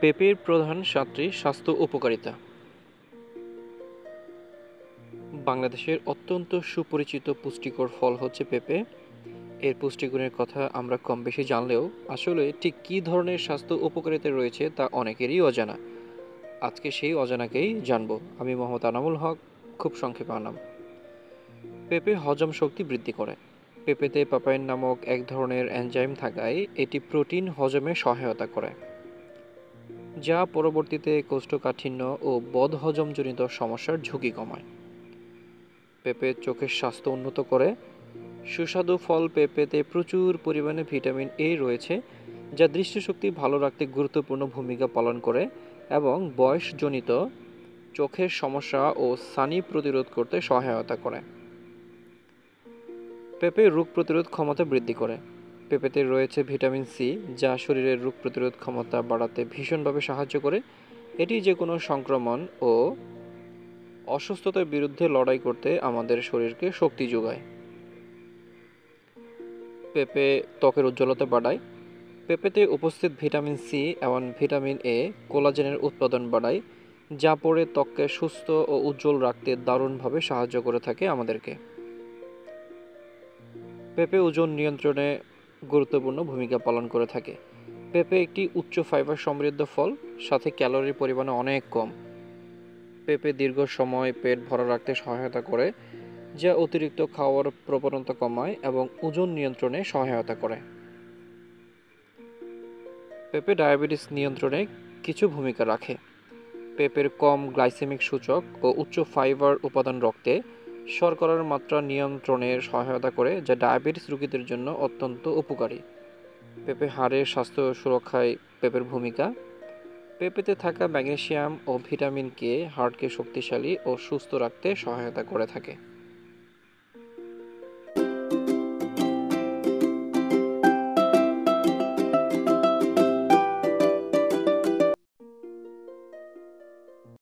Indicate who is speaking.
Speaker 1: পেঁপের প্রধান ৭টি স্বাস্থ্য উপকারিতা। বাংলাদেশের অত্যন্ত সুপরিচিত পুষ্টিকর ফল হচ্ছে পেঁপে। এর পুষ্টিগুণের কথা আমরা কম বেশি জানলেও আসলে ঠিক কী ধরনের স্বাস্থ্য উপকারিতা রয়েছে তা অনেকেরই অজানা। আজকে সেই অজানাকেই জানব। আমি মোহাম্মদ আনামুল হক। খুব সংক্ষেপে আনাম। পেঁপে হজম শক্তি বৃদ্ধি করে। পেঁপেতে পাপাইন নামক এক ধরনের এনজাইম থাকায় এটি প্রোটিন হজমে সহায়তা করে, যা পরবর্তীতে কোষ্ঠকাঠিন্য ও বদহজমজনিত সমস্যার ঝুঁকি কমায়। পেঁপে চোখের স্বাস্থ্য উন্নত করে। সুস্বাদু ফল পেঁপেতে প্রচুর পরিমাণে ভিটামিন এ রয়েছে, যা দৃষ্টিশক্তি ভালো রাখতে গুরুত্বপূর্ণ ভূমিকা পালন করে এবং বয়সজনিত চোখের সমস্যা ও ছানি প্রতিরোধ করতে সহায়তা করে। পেঁপে রোগ প্রতিরোধ ক্ষমতা বৃদ্ধি করে। পেঁপেতে রয়েছে ভিটামিন সি, যা শরীরের রোগ প্রতিরোধ ক্ষমতা বাড়াতে ভীষণভাবে সাহায্য করে। এটি যে কোনো সংক্রমণ ও অসুস্থতার বিরুদ্ধে লড়াই করতে আমাদের শরীরকে শক্তি যোগায়। পেঁপে ত্বকের উজ্জ্বলতা বাড়ায়। পেঁপেতে উপস্থিত ভিটামিন সি এবং ভিটামিন এ কোলাজেনের উৎপাদন বাড়ায়, যা পরে ত্বককে সুস্থ ও উজ্জ্বল রাখতে দারুণভাবে সাহায্য করে থাকে আমাদেরকে। পেঁপে ওজন নিয়ন্ত্রণে গুরুত্বপূর্ণ ভূমিকা পালন করে থাকে। পেঁপে একটি উচ্চ ফাইবার সমৃদ্ধ ফল, সাথে ক্যালোরির পরিমাণ অনেক কম। পেঁপে দীর্ঘ সময় পেট ভরা রাখতে সহায়তা করে, যা অতিরিক্ত খাওয়ার প্রবণতা কমায় এবং ওজন নিয়ন্ত্রণে সহায়তা করে। পেঁপে ডায়াবেটিস নিয়ন্ত্রণে কিছু ভূমিকা রাখে। পেঁপের কম গ্লাইসেমিক সূচক ও উচ্চ ফাইবার উপাদান রক্তে শর্করার মাত্রা নিয়ন্ত্রণে সহায়তা করে, যা ডায়াবেটিস রোগীদের জন্য অত্যন্ত উপকারী। পেঁপে হাড়ের স্বাস্থ্য সুরক্ষায় পেঁপের ভূমিকা। পেঁপেতে থাকা ম্যাগনেসিয়াম ও ভিটামিন কে হাড়কে শক্তিশালী ও সুস্থ রাখতে সহায়তা করে থাকে।